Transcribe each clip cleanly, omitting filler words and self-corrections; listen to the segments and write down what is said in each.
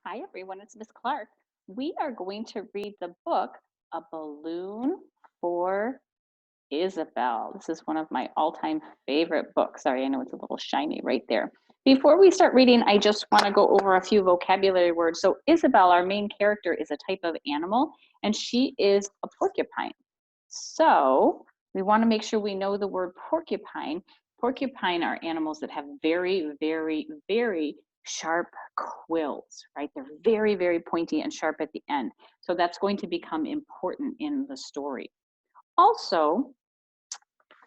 Hi everyone, it's Miss Clark. We are going to read the book A Balloon for Isabel. This is one of my all-time favorite books. Sorry, I know it's a little shiny right there. Before we start reading, I just want to go over a few vocabulary words. So Isabel, our main character, is a type of animal, and she is a porcupine. So we want to make sure we know the word porcupine. Porcupine are animals that have very, very, very sharp quills, right? They're very, very pointy and sharp at the end. So that's going to become important in the story. Also,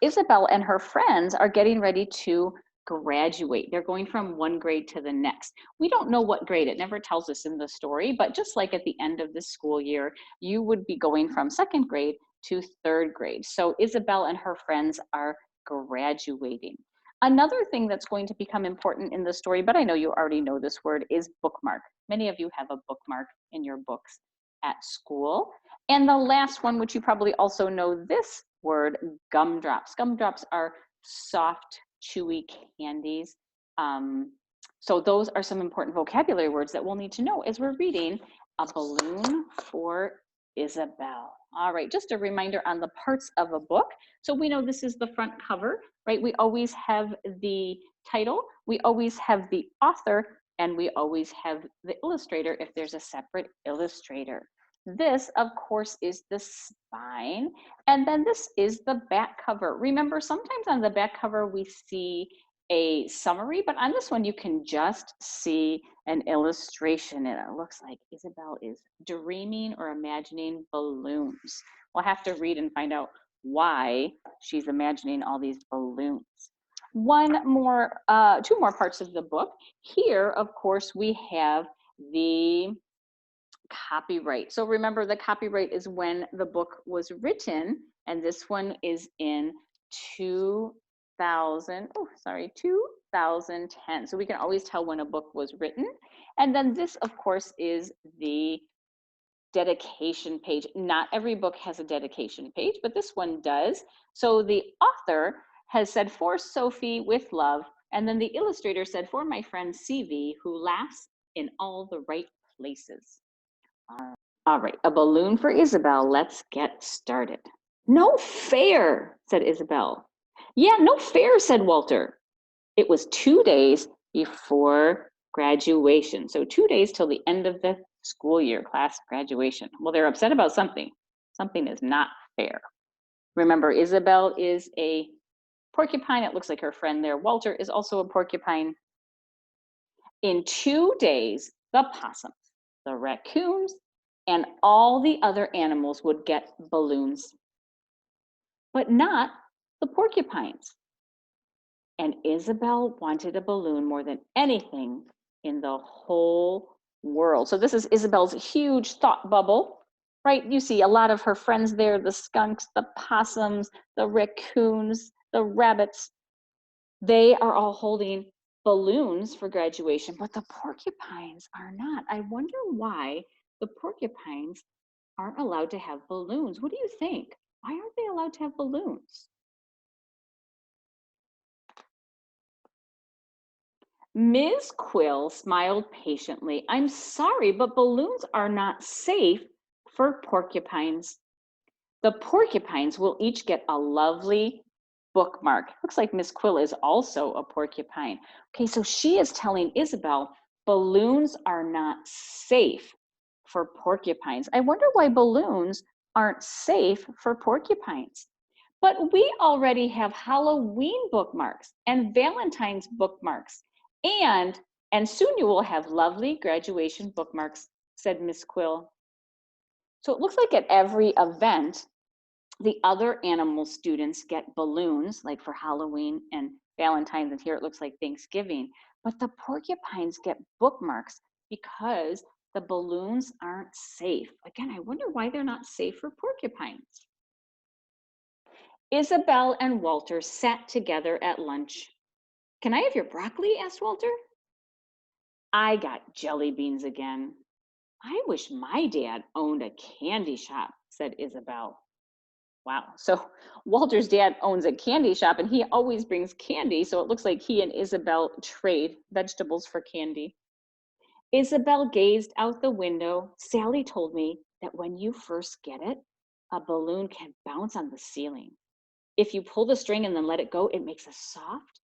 Isabel and her friends are getting ready to graduate. They're going from one grade to the next. We don't know what grade, it never tells us in the story, but just like at the end of the school year, you would be going from second grade to third grade. So Isabel and her friends are graduating. Another thing that's going to become important in the story, but I know you already know this word, is bookmark. Many of you have a bookmark in your books at school. And the last one, which you probably also know this word, gumdrops. Gumdrops are soft, chewy candies. So those are some important vocabulary words that we'll need to know as we're reading A Balloon for Isabel. All right, just a reminder on the parts of a book. So we know this is the front cover, right? We always have the title, we always have the author, and we always have the illustrator if there's a separate illustrator. This, of course, is the spine, and then this is the back cover. Remember, sometimes on the back cover we see a summary, but on this one you can just see an illustration, and it looks like Isabel is dreaming or imagining balloons. We'll have to read and find out why she's imagining all these balloons. Two more parts of the book. Here, of course, we have the copyright. So remember, the copyright is when the book was written, and this one is in 2010. So we can always tell when a book was written. And then this, of course, is the dedication page. Not every book has a dedication page, but this one does. So the author has said, "For Sophie with love," and then the illustrator said, "For my friend CV, who laughs in all the right places." All right, A Balloon for Isabel. Let's get started. "No fair," said Isabel. "Yeah, no fair," said Walter. It was 2 days before graduation. So 2 days till the end of the school year, class graduation. Well, they're upset about something. Something is not fair. Remember, Isabel is a porcupine. It looks like her friend there. Walter is also a porcupine. In 2 days, the possums, the raccoons, and all the other animals would get balloons, but not the porcupines. And Isabel wanted a balloon more than anything in the whole world. So this is Isabel's huge thought bubble, right? You see a lot of her friends there, the skunks, the possums, the raccoons, the rabbits. They are all holding balloons for graduation, but the porcupines are not. I wonder why the porcupines aren't allowed to have balloons. What do you think? Why aren't they allowed to have balloons? Ms. Quill smiled patiently. "I'm sorry, but balloons are not safe for porcupines. The porcupines will each get a lovely bookmark." Looks like Miss Quill is also a porcupine. Okay, so she is telling Isabel balloons are not safe for porcupines. I wonder why balloons aren't safe for porcupines. But we already have Halloween bookmarks and Valentine's bookmarks, and soon you will have lovely graduation bookmarks, said Miss Quill. So it looks like at every event, the other animal students get balloons, like for Halloween and Valentine's, and here it looks like Thanksgiving. But the porcupines get bookmarks because the balloons aren't safe. Again, I wonder why they're not safe for porcupines. Isabel and Walter sat together at lunch. "Can I have your broccoli?" asked Walter. "I got jelly beans again." "I wish my dad owned a candy shop," said Isabel. Wow. So Walter's dad owns a candy shop and he always brings candy. So it looks like he and Isabel trade vegetables for candy. Isabel gazed out the window. Sally told me that when you first get it, a balloon can bounce on the ceiling. If you pull the string and then let it go, it makes a soft,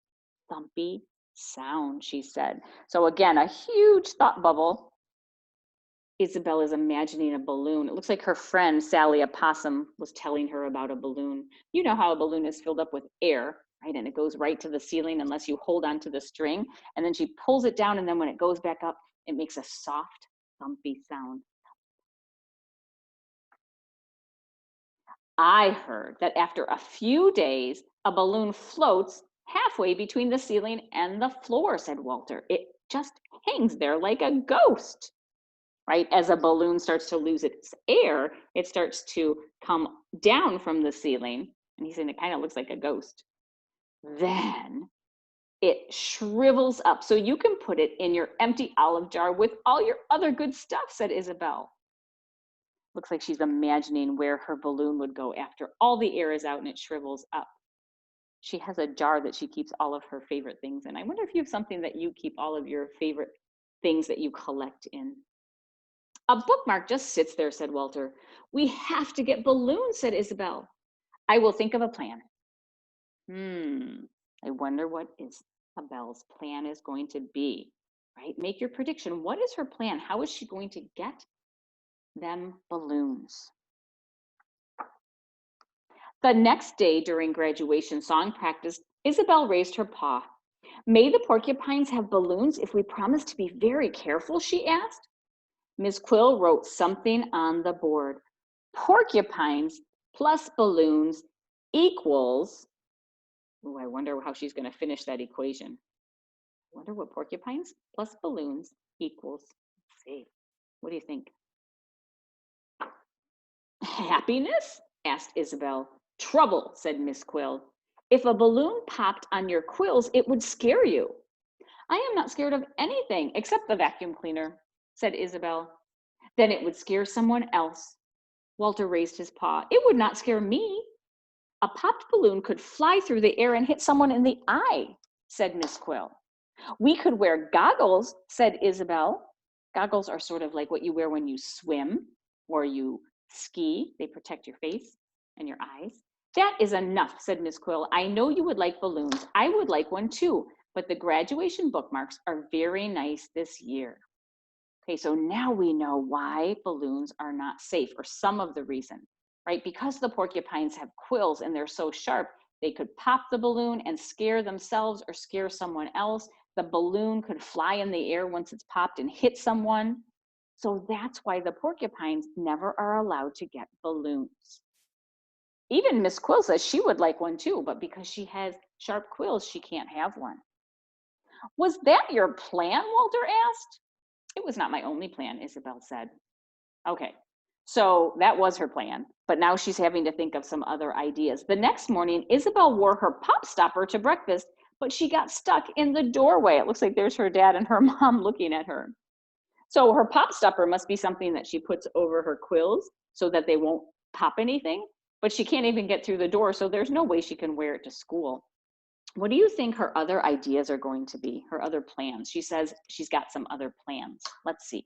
thumpy sound, she said. So, again, a huge thought bubble. Isabel is imagining a balloon. It looks like her friend Sally Opossum was telling her about a balloon. You know how a balloon is filled up with air, right? And it goes right to the ceiling unless you hold onto the string. And then she pulls it down, and then when it goes back up, it makes a soft, thumpy sound. I heard that after a few days, a balloon floats halfway between the ceiling and the floor, said Walter. It just hangs there like a ghost. Right? As a balloon starts to lose its air, it starts to come down from the ceiling. And he's saying it kind of looks like a ghost. Then it shrivels up so you can put it in your empty olive jar with all your other good stuff, said Isabel. Looks like she's imagining where her balloon would go after all the air is out and it shrivels up. She has a jar that she keeps all of her favorite things in. I wonder if you have something that you keep all of your favorite things that you collect in. A bookmark just sits there, said Walter. We have to get balloons, said Isabel. I will think of a plan. I wonder what Isabel's plan is going to be, right? Make your prediction. What is her plan? How is she going to get them balloons? The next day during graduation song practice, Isabel raised her paw. May the porcupines have balloons if we promise to be very careful, she asked. Miss Quill wrote something on the board. Porcupines plus balloons equals, I wonder how she's going to finish that equation. I wonder what porcupines plus balloons equals. Let's see. What do you think? Happiness? Asked Isabel. Trouble, said Miss Quill. If a balloon popped on your quills, it would scare you. I am not scared of anything except the vacuum cleaner, said Isabel. Then it would scare someone else. Walter raised his paw. It would not scare me. A popped balloon could fly through the air and hit someone in the eye, said Miss Quill. We could wear goggles, said Isabel. Goggles are sort of like what you wear when you swim or you ski. They protect your face and your eyes. That is enough, said Miss Quill. I know you would like balloons. I would like one too, but the graduation bookmarks are very nice this year. Okay, so now we know why balloons are not safe, or some of the reason, right? Because the porcupines have quills and they're so sharp, they could pop the balloon and scare themselves or scare someone else. The balloon could fly in the air once it's popped and hit someone. So that's why the porcupines never are allowed to get balloons. Even Miss Quill says she would like one too, but because she has sharp quills, she can't have one. Was that your plan? Walter asked. It was not my only plan, Isabel said. Okay, so that was her plan, but now she's having to think of some other ideas. The next morning, Isabel wore her pop stopper to breakfast, but she got stuck in the doorway. It looks like there's her dad and her mom looking at her. So her pop stopper must be something that she puts over her quills so that they won't pop anything, but she can't even get through the door, so there's no way she can wear it to school. What do you think her other ideas are going to be, her other plans? She says she's got some other plans. Let's see.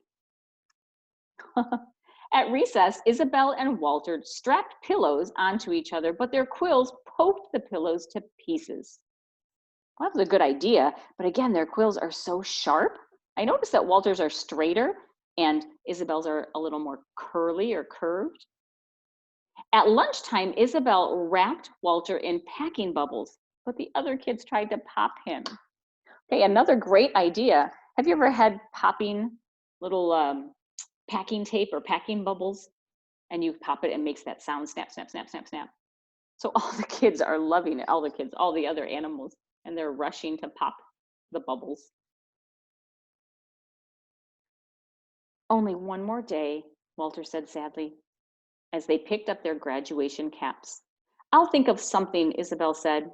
At recess, Isabel and Walter strapped pillows onto each other, but their quills poked the pillows to pieces. Well, that was a good idea, but again, their quills are so sharp. I noticed that Walter's are straighter and Isabel's are a little more curly or curved. At lunchtime, Isabel wrapped Walter in packing bubbles, but the other kids tried to pop him. Okay, another great idea. Have you ever had popping little packing tape or packing bubbles? And you pop it and makes that sound, snap, snap, snap, snap, snap. So all the kids are loving it, all the kids, all the other animals, and they're rushing to pop the bubbles. Only one more day, Walter said sadly, as they picked up their graduation caps. I'll think of something, Isabel said,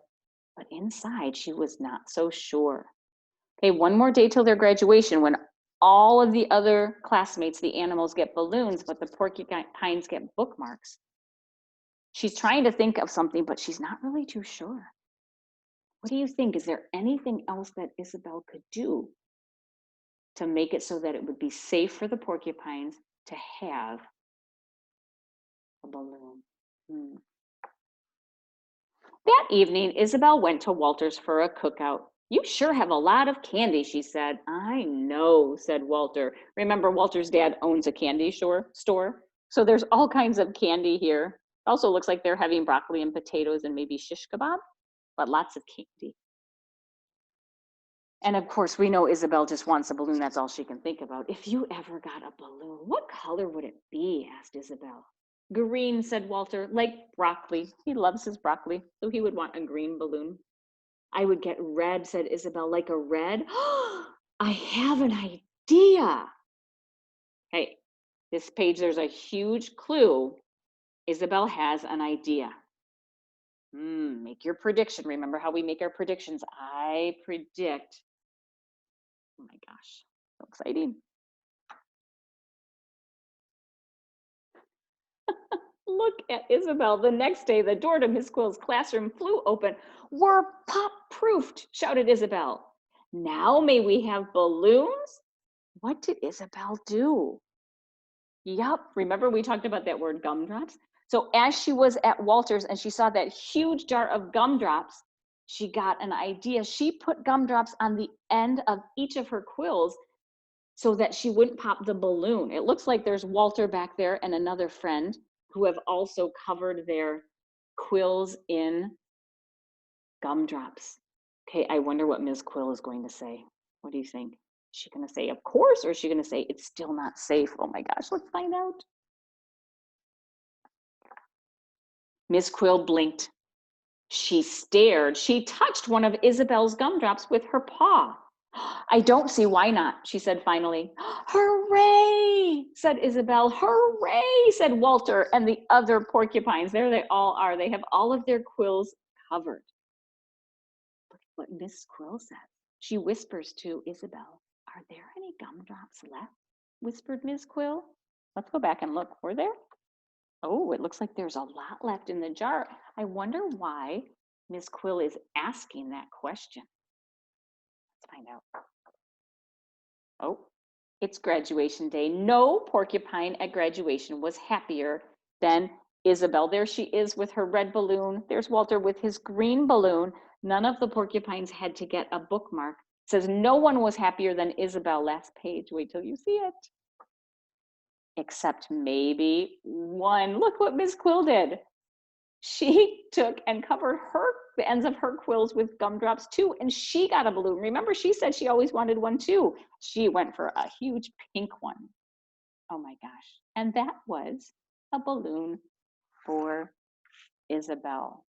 but inside she was not so sure. Okay, one more day till their graduation when all of the other classmates, the animals, get balloons, but the porcupines get bookmarks. She's trying to think of something, but she's not really too sure. What do you think? Is there anything else that Isabel could do? to make it so that it would be safe for the porcupines to have a balloon. That evening, Isabel went to Walter's for a cookout. You sure have a lot of candy, she said. I know, said Walter. Remember, Walter's dad owns a candy store. So there's all kinds of candy here. Also looks like they're having broccoli and potatoes and maybe shish kebab, but lots of candy. And of course, we know Isabel just wants a balloon. That's all she can think about. If you ever got a balloon, what color would it be? Asked Isabel. Green, said Walter, like broccoli. He loves his broccoli, so he would want a green balloon. I would get red, said Isabel, like a red. I have an idea. Hey, this page, there's a huge clue. Isabel has an idea. Make your prediction. Remember how we make our predictions. I predict. Oh my gosh, so exciting. Look at Isabel. The next day, the door to Miss Quill's classroom flew open. We're pop-proofed, shouted Isabel. Now may we have balloons? What did Isabel do? Yup, remember we talked about that word gumdrops? So as she was at Walter's and she saw that huge jar of gumdrops, she got an idea. She put gumdrops on the end of each of her quills so that she wouldn't pop the balloon. It looks like there's Walter back there and another friend who have also covered their quills in gumdrops. Okay, I wonder what Ms. Quill is going to say. What do you think? Is she going to say, of course, or is she going to say, it's still not safe? Oh my gosh, let's find out. Miss Quill blinked. She stared. She touched one of Isabel's gumdrops with her paw. I don't see why not, she said finally. Hooray, said Isabel. Hooray, said Walter and the other porcupines. There they all are. They have all of their quills covered. Look at what Miss Quill says. She whispers to Isabel, are there any gumdrops left? Whispered Miss Quill. Let's go back and look. Were there? Oh, it looks like there's a lot left in the jar. I wonder why Miss Quill is asking that question. Let's find out. Oh, it's graduation day. No porcupine at graduation was happier than Isabel. There she is with her red balloon. There's Walter with his green balloon. None of the porcupines had to get a bookmark. It says no one was happier than Isabel. Last page. Wait till you see it. Except maybe one. Look what Miss Quill did. She took and covered the ends of her quills with gumdrops too, and she got a balloon. Remember, she said she always wanted one too. She went for a huge pink one. Oh my gosh. And that was a balloon for Isabel.